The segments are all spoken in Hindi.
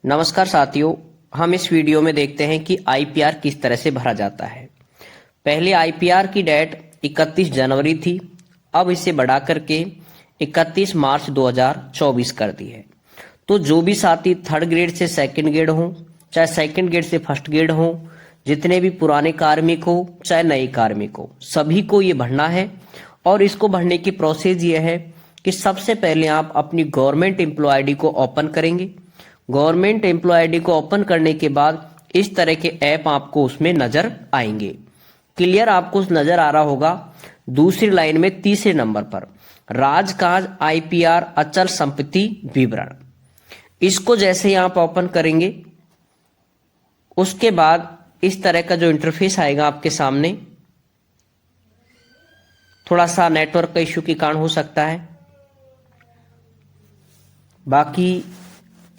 नमस्कार साथियों, हम इस वीडियो में देखते हैं कि आईपीआर किस तरह से भरा जाता है। पहले आईपीआर की डेट 31 जनवरी थी, अब इसे बढ़ा करके 31 मार्च 2024 कर दी है। तो जो भी साथी थर्ड ग्रेड से सेकंड ग्रेड हो, चाहे सेकंड ग्रेड से फर्स्ट ग्रेड हो, जितने भी पुराने कार्मिक हो चाहे नए कार्मिक हो, सभी को ये भरना है। और इसको भरने की प्रोसेस ये है कि सबसे पहले आप अपनी गवर्नमेंट एम्प्लॉय आईडी को ओपन करेंगे। गवर्नमेंट एम्प्लॉय आईडी को ओपन करने के बाद इस तरह के ऐप आपको उसमें नजर आएंगे। क्लियर आपको नजर आ रहा होगा। दूसरी लाइन में तीसरे नंबर पर राजकाज आईपीआर अचल संपत्ति विवरण, इसको जैसे ही आप ओपन करेंगे उसके बाद इस तरह का जो इंटरफेस आएगा आपके सामने। थोड़ा सा नेटवर्क का इश्यू के कारण हो सकता है, बाकी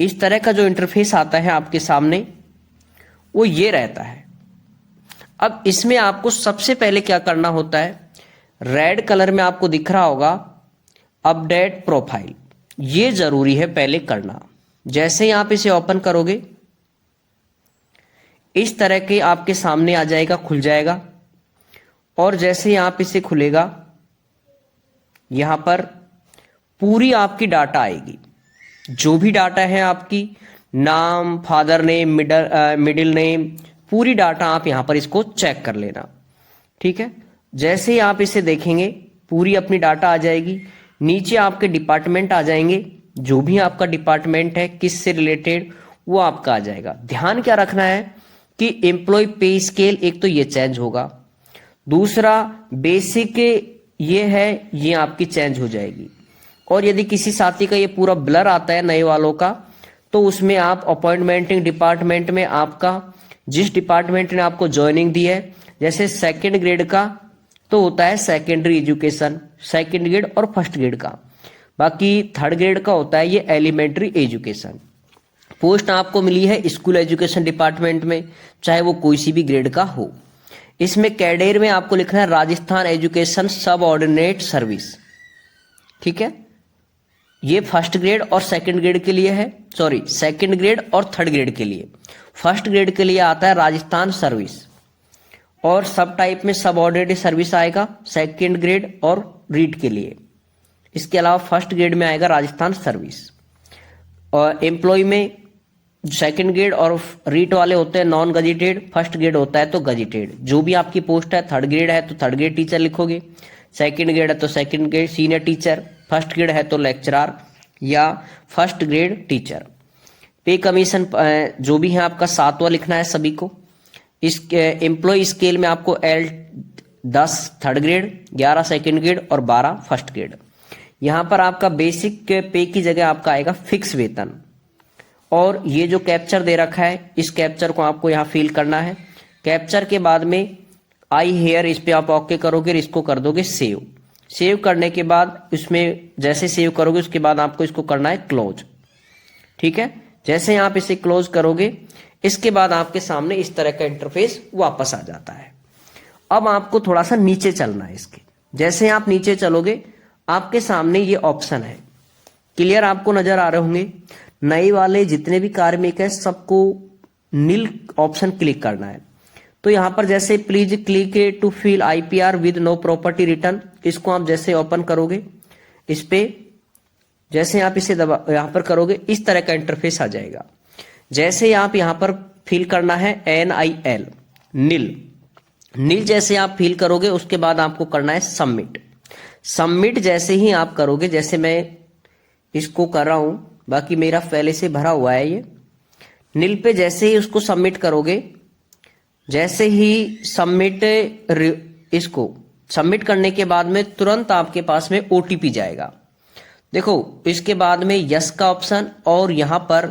इस तरह का जो इंटरफेस आता है आपके सामने वो ये रहता है। अब इसमें आपको सबसे पहले क्या करना होता है, रेड कलर में आपको दिख रहा होगा अपडेट प्रोफाइल, ये जरूरी है पहले करना। जैसे ही आप इसे ओपन करोगे इस तरह के आपके सामने आ जाएगा, खुल जाएगा। और जैसे ही आप इसे खुलेगा यहां पर पूरी आपकी डाटा आएगी। जो भी डाटा है आपकी, नाम, फादर नेम, मिडिल नेम, पूरी डाटा आप यहां पर इसको चेक कर लेना। ठीक है, जैसे ही आप इसे देखेंगे पूरी अपनी डाटा आ जाएगी। नीचे आपके डिपार्टमेंट आ जाएंगे, जो भी आपका डिपार्टमेंट है किस से रिलेटेड वो आपका आ जाएगा। ध्यान क्या रखना है कि एम्प्लॉय पे स्केल एक तो ये चेंज होगा, दूसरा बेसिक ये है, ये आपकी चेंज हो जाएगी। और यदि किसी साथी का ये पूरा ब्लर आता है नए वालों का, तो उसमें आप अपॉइंटमेंटिंग डिपार्टमेंट में आपका जिस डिपार्टमेंट ने आपको ज्वाइनिंग दी है, जैसे सेकंड ग्रेड का तो होता है सेकेंडरी एजुकेशन, सेकंड ग्रेड और फर्स्ट ग्रेड का। बाकी थर्ड ग्रेड का होता है ये एलिमेंट्री एजुकेशन। पोस्ट आपको मिली है स्कूल एजुकेशन डिपार्टमेंट में, चाहे वो कोई सी भी ग्रेड का हो। इसमें कैडेर में आपको लिखना है राजस्थान एजुकेशन सब ऑर्डिनेट सर्विस। ठीक है, ये फर्स्ट ग्रेड और सेकंड ग्रेड के लिए है, सॉरी सेकंड ग्रेड और थर्ड ग्रेड के लिए। फर्स्ट ग्रेड के लिए आता है राजस्थान सर्विस, और सब टाइप में सब ऑर्डिनेट सर्विस आएगा सेकंड ग्रेड और रीट के लिए। इसके अलावा फर्स्ट ग्रेड में आएगा राजस्थान सर्विस। और एम्प्लॉय में सेकंड ग्रेड और रीट वाले होते हैं नॉन गजेटेड, फर्स्ट ग्रेड होता है तो गजेटेड। जो भी आपकी पोस्ट है, थर्ड ग्रेड है तो थर्ड ग्रेड टीचर लिखोगे, सेकंड ग्रेड है तो second grade senior teacher, first grade है तो लेक्चरर या फर्स्ट ग्रेड टीचर। पे कमीशन जो भी है आपका 7वां लिखना है सभी को। इस एम्प्लॉय स्केल में आपको L10 third grade, 11 second grade और 12 फर्स्ट ग्रेड। यहां पर आपका बेसिक पे की जगह आपका आएगा फिक्स वेतन। और ये जो कैप्चर दे रखा है, इस कैप्चर को आपको यहाँ फिल करना है। कैप्चर के बाद में आई हेयर, इस पे आप ओके करोगे, इसको कर दोगे सेव। सेव करने के बाद इसमें जैसे सेव करोगे उसके बाद आपको इसको करना है क्लोज। ठीक है, जैसे आप इसे क्लोज करोगे इसके बाद आपके सामने इस तरह का इंटरफेस वापस आ जाता है। अब आपको थोड़ा सा नीचे चलना है इसके। जैसे आप नीचे चलोगे आपके सामने ये ऑप्शन है, क्लियर आपको नजर आ रहे होंगे। नए वाले जितने भी कार्मिक है सबको नील ऑप्शन क्लिक करना है। तो यहां पर जैसे please click to fill IPR with no property return, इसको आप जैसे ओपन करोगे इस पे, जैसे आप इसे दबा यहां पर करोगे इस तरह का इंटरफेस आ जाएगा। जैसे आप यहां पर फिल करना है NIL नील, जैसे आप फिल करोगे उसके बाद आपको करना है सबमिट। सबमिट जैसे ही आप करोगे, जैसे मैं इसको कर रहा हूं, बाकी मेरा पहले से भरा हुआ है ये नील पे, जैसे ही उसको सबमिट करोगे, जैसे ही सबमिट इसको सबमिट करने के बाद में तुरंत आपके पास में OTP जाएगा। देखो इसके बाद में यस का ऑप्शन और यहां पर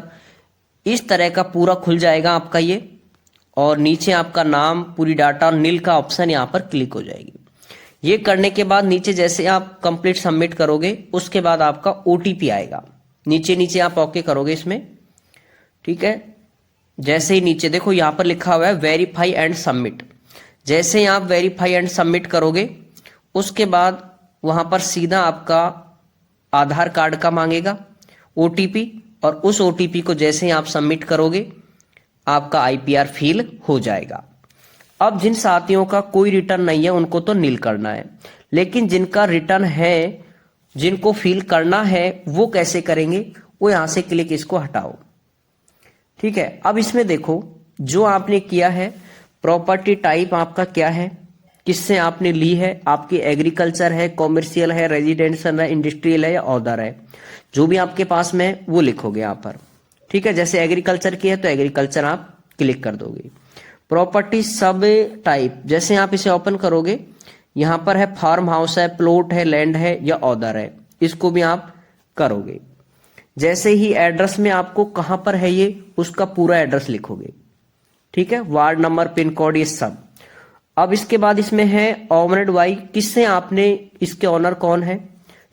इस तरह का पूरा खुल जाएगा आपका ये, और नीचे आपका नाम, पूरी डाटा, नील का ऑप्शन यहां पर क्लिक हो जाएगी। ये करने के बाद नीचे जैसे आप कंप्लीट सबमिट करोगे उसके बाद आपका OTP आएगा। नीचे नीचे आप ओके करोगे इसमें। ठीक है, जैसे ही नीचे देखो यहां पर लिखा हुआ है वेरीफाई एंड सबमिट। जैसे ही आप वेरीफाई एंड सबमिट करोगे उसके बाद वहां पर सीधा आपका आधार कार्ड का मांगेगा, OTP और उस ओटीपी को जैसे ही आप सबमिट करोगे आपका आईपीआर फिल हो जाएगा। अब जिन साथियों का कोई रिटर्न नहीं है उनको तो नील करना है, लेकिन जिनका रिटर्न है, जिनको फिल करना है, वो कैसे करेंगे? वो यहां से क्लिक इसको हटाओ। ठीक है, अब इसमें देखो जो आपने किया है, प्रॉपर्टी टाइप आपका क्या है, किससे आपने ली है, आपकी एग्रीकल्चर है, कॉमर्शियल है, रेजिडेंशियल है, इंडस्ट्रियल है या ऑर्डर है, जो भी आपके पास में है वो लिखोगे यहाँ पर। ठीक है, जैसे एग्रीकल्चर की है तो एग्रीकल्चर आप क्लिक कर दोगे। प्रॉपर्टी सब टाइप, जैसे आप इसे ओपन करोगे यहाँ पर है फार्म हाउस है, प्लॉट है, लैंड है या ऑर्डर है, इसको भी आप करोगे। जैसे ही एड्रेस में आपको कहां पर है ये, उसका पूरा एड्रेस लिखोगे। ठीक है, वार्ड नंबर, पिन कोड, ये सब। अब इसके बाद इसमें है ओनर्ड बाय, किससे आपने, इसके ऑनर कौन है,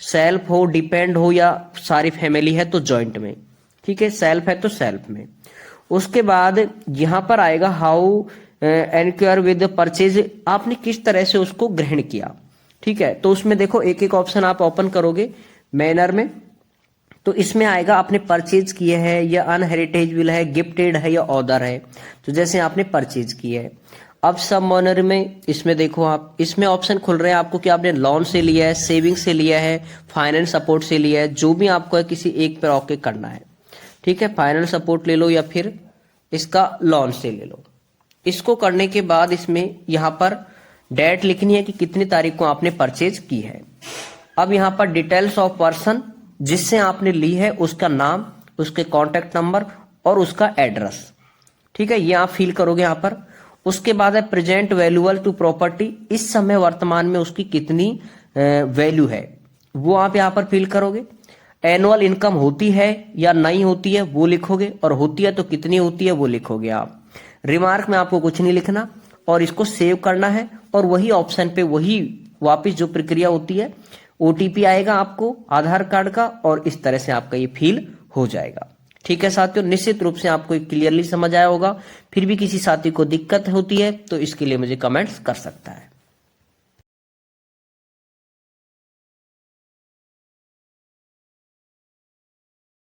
सेल्फ हो, डिपेंड हो या सारी फैमिली है तो जॉइंट में। ठीक है, सेल्फ है तो सेल्फ में। उसके बाद यहां पर आएगा हाउ एनक्वायर विद परचेज, आपने किस तरह से उसको ग्रहण किया। ठीक है, तो उसमें देखो एक एक ऑप्शन आप ओपन करोगे मैनर में, तो इसमें आएगा आपने परचेज किए हैं या अनहेरिटेज विल है, गिफ्टेड है या ऑर्डर है, तो जैसे आपने परचेज किए है। अब सब मॉनर में इसमें देखो आप, इसमें ऑप्शन खुल रहे हैं आपको कि आपने लोन से लिया है, सेविंग से लिया है, फाइनेंस सपोर्ट से लिया है, जो भी आपको है किसी एक पर ओके करना है। ठीक है, फाइनेंस सपोर्ट ले लो या फिर इसका लोन से ले लो। इसको करने के बाद इसमें यहाँ पर डेट लिखनी है कि कितनी तारीख को आपने परचेज की है। अब यहाँ पर डिटेल्स ऑफ पर्सन, जिससे आपने ली है उसका नाम, उसके कॉन्टेक्ट नंबर और उसका एड्रेस। ठीक है, ये आप फिल करोगे यहाँ पर। उसके बाद है प्रेजेंट वैल्यूएबल टू प्रॉपर्टी, इस समय वर्तमान में उसकी कितनी वैल्यू है वो आप यहाँ पर फिल करोगे। एनुअल इनकम होती है या नहीं होती है वो लिखोगे, और होती है तो कितनी होती है वो लिखोगे आप। रिमार्क में आपको कुछ नहीं लिखना और इसको सेव करना है, और वही ऑप्शन पे वही वापस जो प्रक्रिया होती है, ओटीपी आएगा आपको आधार कार्ड का, और इस तरह से आपका ये फिल हो जाएगा। ठीक है साथियों, निश्चित रूप से आपको क्लियरली समझ आया होगा। फिर भी किसी साथी को दिक्कत होती है तो इसके लिए मुझे कमेंट्स कर सकता है।